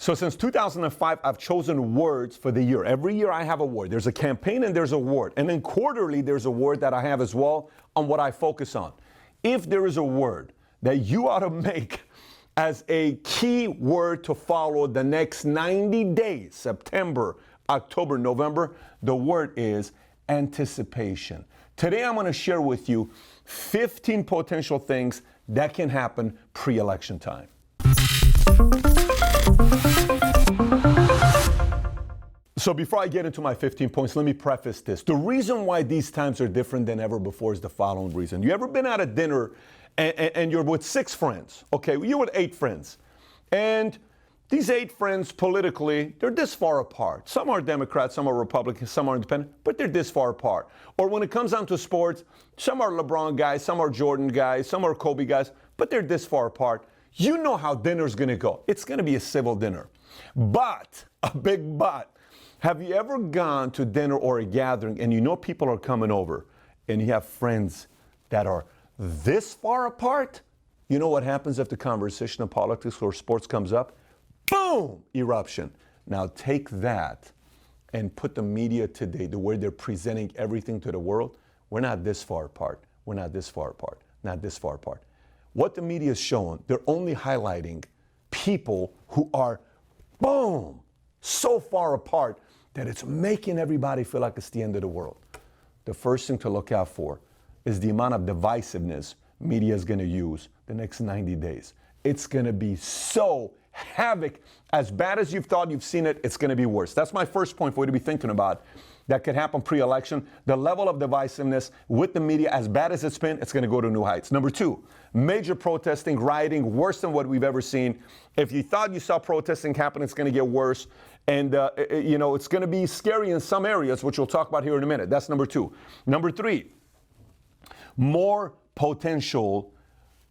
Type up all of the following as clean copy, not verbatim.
So since 2005, I've chosen words for the year. Every year I have a word. There's a campaign and there's a word. And then quarterly, there's a word that I have as well on what I focus on. If there is a word that you ought to make as a key word to follow the next 90 days, September, October, November, the word is anticipation. Today I'm going to share with you 15 potential things that can happen pre-election time. So before I get into my 15 points, let me preface this. The reason why these times are different than ever before is the following reason. You ever been at a dinner and you're with 6 friends? Okay, you're with 8 friends. And these 8 friends politically, they're this far apart. Some are Democrats, some are Republicans, some are independent, but they're this far apart. Or when it comes down to sports, some are LeBron guys, some are Jordan guys, some are Kobe guys, but they're this far apart. You know how dinner's gonna go. It's gonna be a civil dinner. But, a big but, have you ever gone to dinner or a gathering and you know people are coming over and you have friends that are this far apart? You know what happens if the conversation of politics or sports comes up? Boom! Eruption. Now take that and put the media today to where they're presenting everything to the world. We're not this far apart. We're not this far apart. Not this far apart. What the media is showing, they're only highlighting people who are, boom, so far apart that it's making everybody feel like it's the end of the world. The first thing to look out for is the amount of divisiveness media is going to use the next 90 days. It's going to be so havoc. As bad as you've thought you've seen it, it's going to be worse. That's my first point for you to be thinking about. That could happen pre-election. The level of divisiveness with the media, as bad as it's been, it's going to go to new heights. Number 2, major protesting, rioting, worse than what we've ever seen. If you thought you saw protesting happen, it's going to get worse. And, it's going to be scary in some areas, which we'll talk about here in a minute. That's number 2. Number 3, more potential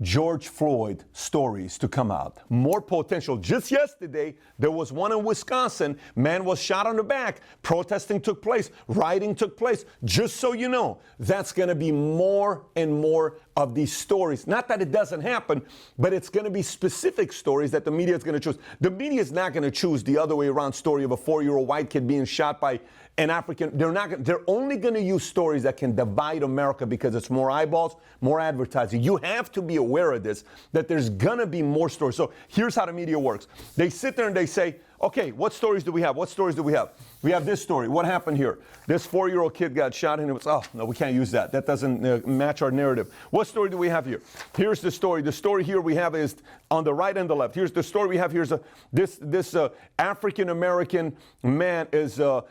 George Floyd stories to come out. More potential. Just yesterday, there was one in Wisconsin. Man was shot on the back. Protesting took place. Rioting took place. Just so you know, that's going to be more and more of these stories. Not that it doesn't happen, but it's going to be specific stories that the media is going to choose. The media is not going to choose the other way around story of a 4-year-old white kid being shot by an African. They're only going to use stories that can divide America because it's more eyeballs, more advertising. You have to be aware of this, that there's going to be more stories. So here's how the media works. They sit there and they say, okay, what stories do we have? What stories do we have? We have this story. What happened here? This 4-year-old kid got shot and it was, oh, no, we can't use that. That doesn't match our narrative. What story do we have here? Here's the story. The story here we have is on the right and the left. Here's the story we have. Here's this African-American man is a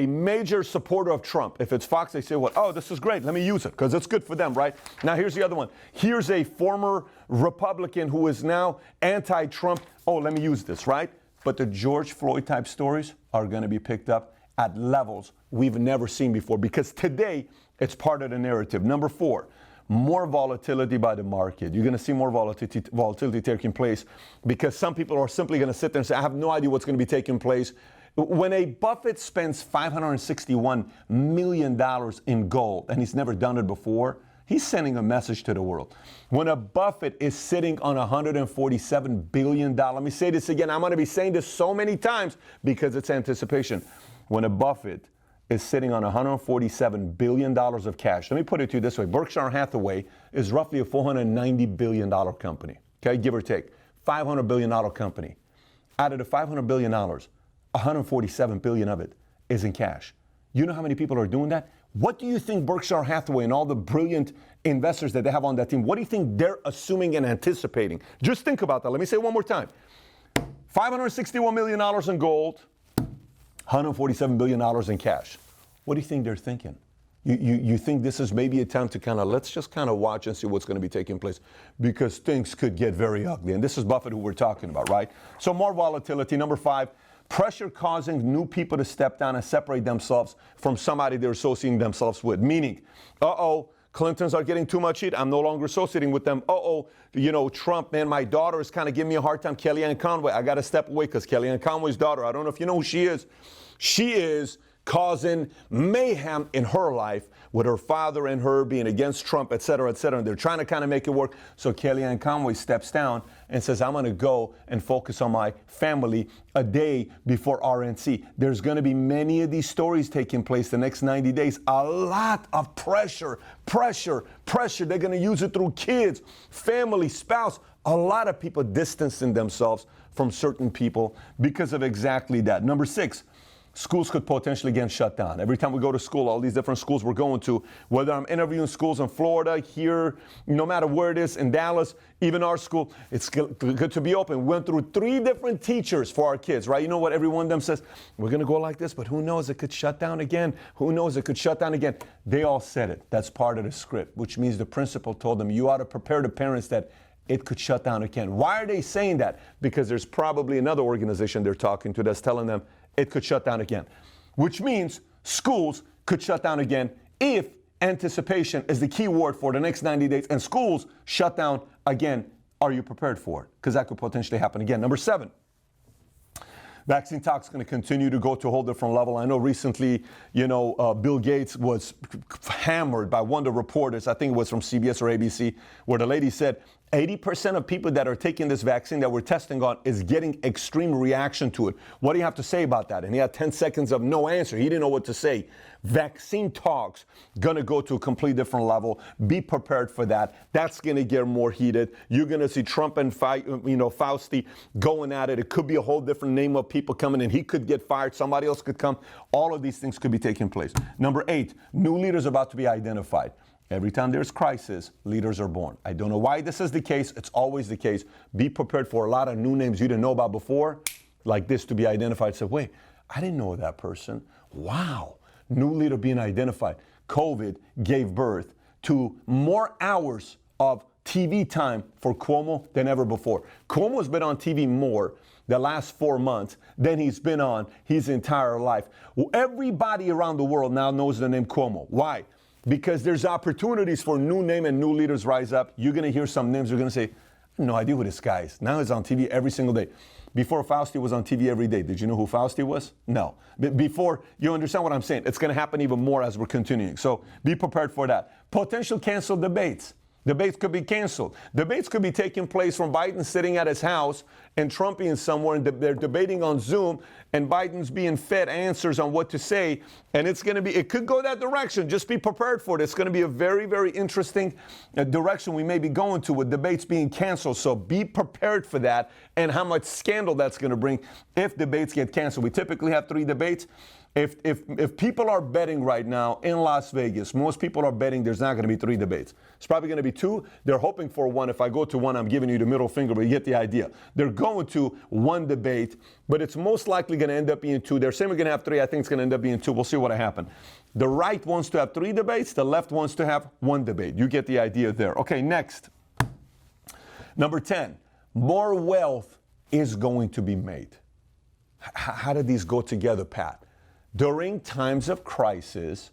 major supporter of Trump. If it's Fox, they say, what? Oh, this is great. Let me use it because it's good for them, right? Now, here's the other one. Here's a former Republican who is now anti-Trump. Oh, let me use this, right? But the George Floyd type stories are going to be picked up at levels we've never seen before because today it's part of the narrative. Number 4, more volatility by the market. You're going to see more volatility taking place because some people are simply going to sit there and say, I have no idea what's going to be taking place. When a Buffett spends $561 million in gold, and he's never done it before, he's sending a message to the world. When a Buffett is sitting on $147 billion, let me say this again. I'm going to be saying this so many times because it's anticipation. When a Buffett is sitting on $147 billion of cash, let me put it to you this way. Berkshire Hathaway is roughly a $490 billion company, okay, give or take. $500 billion company. Out of the $500 billion, $147 billion of it is in cash. You know how many people are doing that? What do you think Berkshire Hathaway and all the brilliant investors that they have on that team, what do you think they're assuming and anticipating? Just think about that. Let me say it one more time. $561 million in gold, $147 billion in cash. What do you think they're thinking? You think this is maybe a time to let's just watch and see what's going to be taking place because things could get very ugly. And this is Buffett who we're talking about, right? So more volatility. Number 5, pressure causing new people to step down and separate themselves from somebody they're associating themselves with. Meaning, Clintons are getting too much heat. I'm no longer associating with them. Trump, man, my daughter is kind of giving me a hard time. Kellyanne Conway, I got to step away because Kellyanne Conway's daughter, I don't know if you know who she is. She is causing mayhem in her life with her father and her being against Trump, et cetera, et cetera. And they're trying to kind of make it work. So Kellyanne Conway steps down and says, I'm going to go and focus on my family a day before RNC. There's going to be many of these stories taking place the next 90 days. A lot of pressure. They're going to use it through kids, family, spouse. A lot of people distancing themselves from certain people because of exactly that. Number 6, schools could potentially get shut down. Every time we go to school, all these different schools we're going to, whether I'm interviewing schools in Florida, here, no matter where it is, in Dallas, even our school, it's good to be open. We went through 3 different teachers for our kids, right? You know what every one of them says? We're going to go like this, but who knows? It could shut down again. Who knows? It could shut down again. They all said it. That's part of the script, which means the principal told them, you ought to prepare the parents that it could shut down again. Why are they saying that? Because there's probably another organization they're talking to that's telling them it could shut down again, which means schools could shut down again if anticipation is the key word for the next 90 days and schools shut down again. Are you prepared for it? Because that could potentially happen again. Number 7. Vaccine talks going to continue to go to a whole different level. I know recently, Bill Gates was hammered by one of the reporters, I think it was from CBS or ABC, where the lady said 80% of people that are taking this vaccine that we're testing on is getting extreme reaction to it. What do you have to say about that? And he had 10 seconds of no answer. He didn't know what to say. Vaccine talks going to go to a completely different level. Be prepared for that. That's going to get more heated. You're going to see Trump and Fauci going at it. It could be a whole different name of people coming in. He could get fired. Somebody else could come. All of these things could be taking place. Number 8, new leaders about to be identified. Every time there's crisis, leaders are born. I don't know why this is the case. It's always the case. Be prepared for a lot of new names you didn't know about before, like this, to be identified. Say, wait, I didn't know that person. Wow. New leader being identified. COVID gave birth to more hours of TV time for Cuomo than ever before. Cuomo's been on TV more the last 4 months than he's been on his entire life. Everybody around the world now knows the name Cuomo. Why? Because there's opportunities for new name and new leaders rise up. You're going to hear some names. You're going to say, I have no idea who this guy is. Now he's on TV every single day. Before, Fauci was on TV every day. Did you know who Fauci was? No. Before, you understand what I'm saying. It's going to happen even more as we're continuing. So be prepared for that. Potential canceled debates. Debates could be canceled. Debates could be taking place from Biden sitting at his house and Trump being somewhere, and they're debating on Zoom, and Biden's being fed answers on what to say. And it could go that direction. Just be prepared for it. It's going to be a very, very interesting direction we may be going to with debates being canceled. So be prepared for that and how much scandal that's going to bring if debates get canceled. We typically have 3 debates. If people are betting right now in Las Vegas, most people are betting there's not going to be 3 debates. It's probably going to be 2. They're hoping for 1. If I go to 1, I'm giving you the middle finger, but you get the idea. They're going to 1 debate, but it's most likely going to end up being 2. They're saying we're going to have 3. I think it's going to end up being 2. We'll see what happens. The right wants to have 3 debates. The left wants to have 1 debate. You get the idea there. Okay, next. Number 10, more wealth is going to be made. How do these go together, Pat? During times of crisis,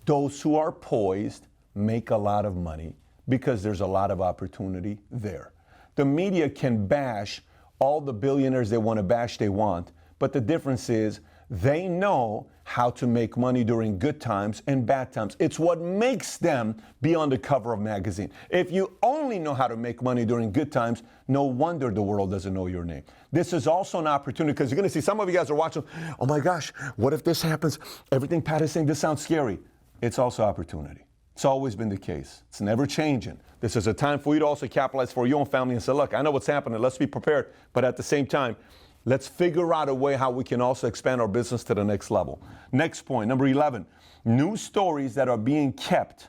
those who are poised make a lot of money because there's a lot of opportunity there. The media can bash all the billionaires they want to bash they want, but the difference is they know how to make money during good times and bad times. It's what makes them be on the cover of magazine. If you only know how to make money during good times, no wonder the world doesn't know your name. This is also an opportunity because you're going to see some of you guys are watching, oh my gosh, what if this happens? Everything Pat is saying, this sounds scary. It's also opportunity. It's always been the case. It's never changing. This is a time for you to also capitalize for your own family and say, look, I know what's happening. Let's be prepared. But at the same time, let's figure out a way how we can also expand our business to the next level. Next point, number 11, news stories that are being kept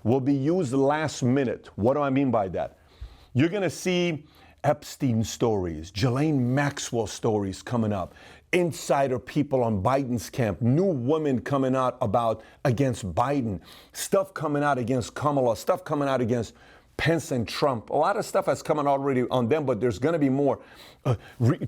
will be used last minute. What do I mean by that? You're going to see Epstein stories, Ghislaine Maxwell stories coming up, insider people on Biden's camp, new women coming out against Biden, stuff coming out against Kamala, stuff coming out against Pence and Trump. A lot of stuff has come out already on them, but there's going to be more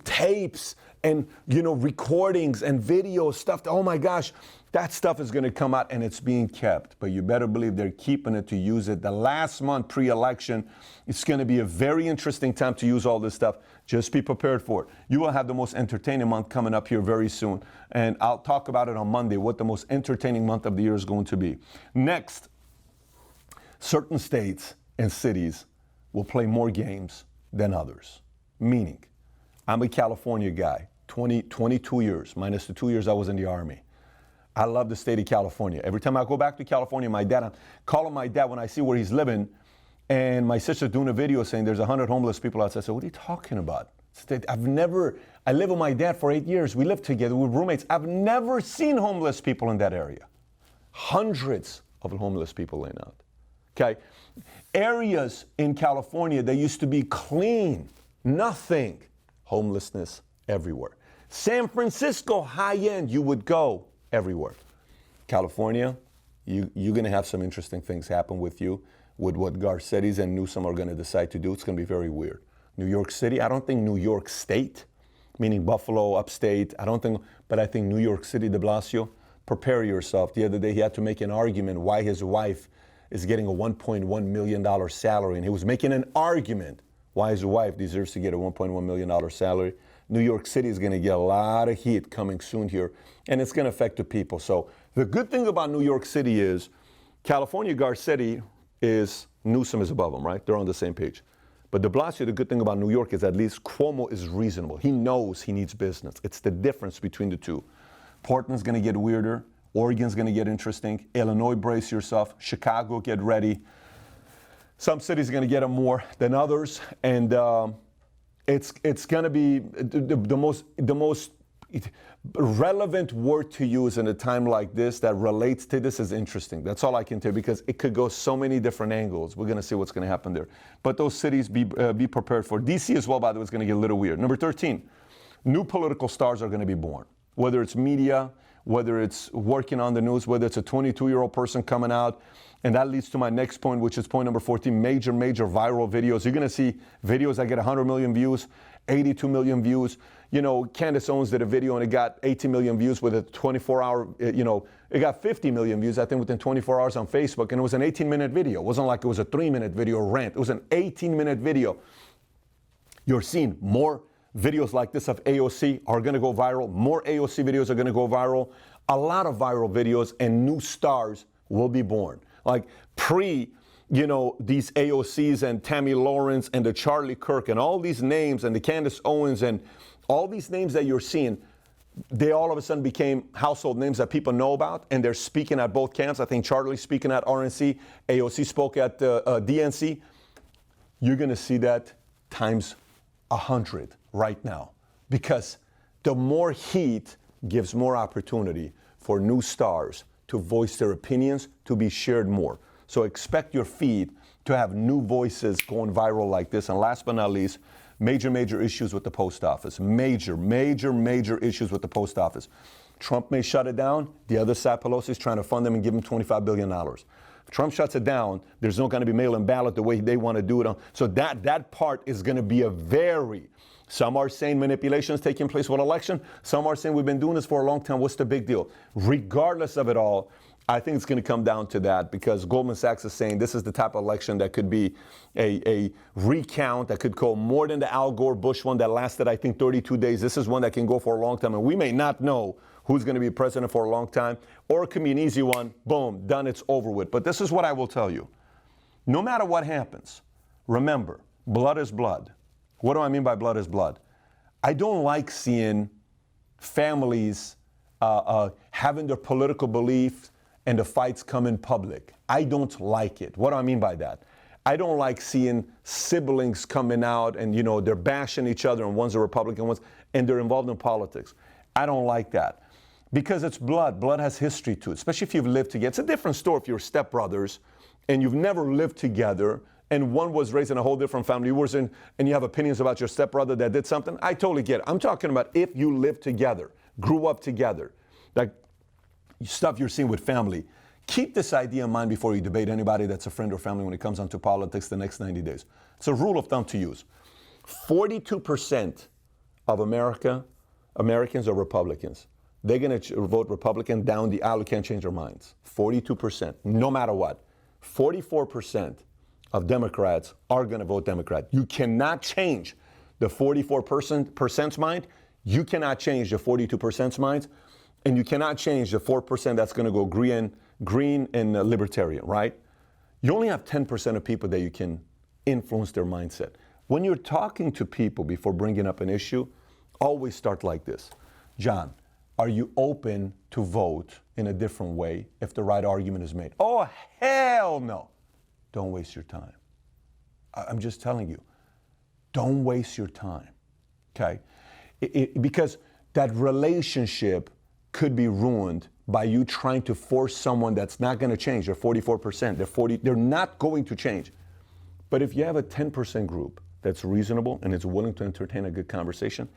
tapes and, recordings and video stuff. Oh my gosh, that stuff is going to come out and it's being kept. But you better believe they're keeping it to use it. The last month pre-election, it's going to be a very interesting time to use all this stuff. Just be prepared for it. You will have the most entertaining month coming up here very soon. And I'll talk about it on Monday, what the most entertaining month of the year is going to be. Next, certain states and cities will play more games than others. Meaning, I'm a California guy, 22 years, minus the 2 years I was in the Army. I love the state of California. Every time I go back to California, I'm calling my dad when I see where he's living, and my sister's doing a video saying there's 100 homeless people outside. I said, what are you talking about? I lived with my dad for 8 years. We lived together, we were roommates. I've never seen homeless people in that area. Hundreds of homeless people laying out. Okay? Areas in California that used to be clean, nothing. Homelessness everywhere. San Francisco, high end, you would go everywhere. California, you're going to have some interesting things happen with you, with what Garcetti's and Newsom are going to decide to do. It's going to be very weird. New York City, I don't think New York State, meaning Buffalo, upstate, but I think New York City, de Blasio, prepare yourself. The other day he had to make an argument why his wife is getting a $1.1 million salary, and he was making an argument why his wife deserves to get a $1.1 million salary. New York City is going to get a lot of heat coming soon here, and it's going to affect the people. So the good thing about New York City is California, Garcetti is, Newsom is above him, right? They're on the same page. But de Blasio, the good thing about New York is at least Cuomo is reasonable. He knows he needs business. It's the difference between the two. Portland's going to get weirder. Oregon's going to get interesting. Illinois, brace yourself. Chicago, get ready. Some cities are going to get them more than others, and it's going to be the most relevant word to use in a time like this that relates to this is interesting. That's all I can tell you, because it could go so many different angles. We're going to see what's going to happen there. But those cities, be prepared for. D.C. as well, by the way, is going to get a little weird. Number 13, new political stars are going to be born. Whether it's media, whether it's working on the news, whether it's a 22-year-old person coming out. And that leads to my next point, which is point number 14, major viral videos. You're going to see videos that get 100 million views, 82 million views. You know, Candace Owens did a video and it got 18 million views with a 24-hour, it got 50 million views, I think, within 24 hours on Facebook. And it was an 18-minute video. It wasn't like it was a 3-minute video rant. It was an 18-minute video. You're seeing more videos like this of AOC are going to go viral. More AOC videos are going to go viral. A lot of viral videos, and new stars will be born. Like these AOCs and Tammy Lawrence and the Charlie Kirk and all these names and the Candace Owens and all these names that you're seeing, they all of a sudden became household names that people know about, and they're speaking at both camps. I think Charlie's speaking at RNC, AOC spoke at DNC. You're going to see that times 100 right now, because the more heat gives more opportunity for new stars to voice their opinions, to be shared more. So expect your feed to have new voices going viral like this. And last but not least, major issues with the post office. Major issues with the post office. Trump may shut it down. The other side, Pelosi, is trying to fund them and give them $25 billion. If Trump shuts it down, there's not going to be mail-in ballot the way they want to do it. So that part is going to be some are saying manipulation is taking place with election. Some are saying we've been doing this for a long time. What's the big deal? Regardless of it all, I think it's going to come down to that, because Goldman Sachs is saying this is the type of election that could be a recount that could go more than the Al Gore Bush one that lasted, I think, 32 days. This is one that can go for a long time, and we may not know who's going to be president for a long time, or it can be an easy one. Boom, done, it's over with. But this is what I will tell you. No matter what happens, remember, blood is blood. What do I mean by blood is blood? I don't like seeing families having their political beliefs and the fights come in public. I don't like it. What do I mean by that? I don't like seeing siblings coming out and, they're bashing each other, and one's a Republican, and they're involved in politics. I don't like that, because it's blood. Blood has history to it, especially if you've lived together. It's a different story if you're stepbrothers and you've never lived together, and one was raised in a whole different family, and you have opinions about your stepbrother that did something. I totally get it. I'm talking about if you live together, grew up together, like stuff you're seeing with family. Keep this idea in mind before you debate anybody that's a friend or family when it comes down to politics the next 90 days. It's a rule of thumb to use. 42% of Americans are Republicans. They're going to vote Republican down the aisle. Can't change their minds. 42%, no matter what. 44% of Democrats are going to vote Democrat. You cannot change the 44% mind, you cannot change the 42% minds, and you cannot change the 4% that's going to go green and libertarian, right? You only have 10% of people that you can influence their mindset. When you're talking to people before bringing up an issue, always start like this. John, are you open to vote in a different way if the right argument is made? Oh, hell no. Don't waste your time. I'm just telling you, don't waste your time, okay? Because that relationship could be ruined by you trying to force someone that's not going to change. They're 44%, they're not going to change. But if you have a 10% group that's reasonable and is willing to entertain a good conversation,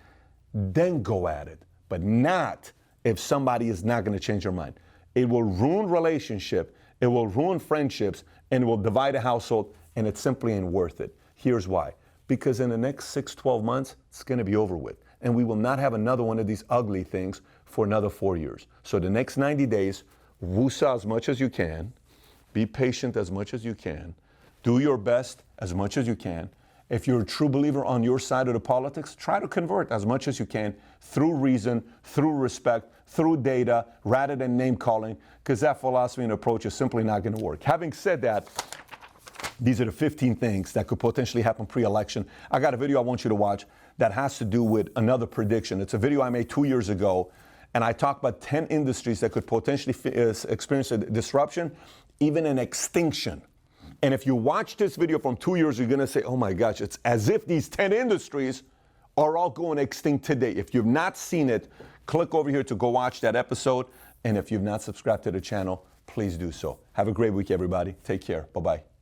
then go at it. But not if somebody is not going to change their mind. It will ruin relationship, it will ruin friendships, and it will divide a household, and it simply ain't worth it. Here's why. Because in the next 6-12 months, it's going to be over with. And we will not have another one of these ugly things for another 4 years. So the next 90 days, woosah as much as you can, be patient as much as you can, do your best as much as you can. If you're a true believer on your side of the politics, try to convert as much as you can through reason, through respect, through data, rather than name calling, because that philosophy and approach is simply not going to work. Having said that, these are the 15 things that could potentially happen pre-election. I got a video I want you to watch that has to do with another prediction. It's a video I made 2 years ago, and I talk about 10 industries that could potentially experience a disruption, even an extinction. And if you watch this video from 2 years, you're going to say, oh my gosh, it's as if these 10 industries are all going extinct today. If you've not seen it, click over here to go watch that episode. And if you've not subscribed to the channel, please do so. Have a great week, everybody. Take care. Bye-bye.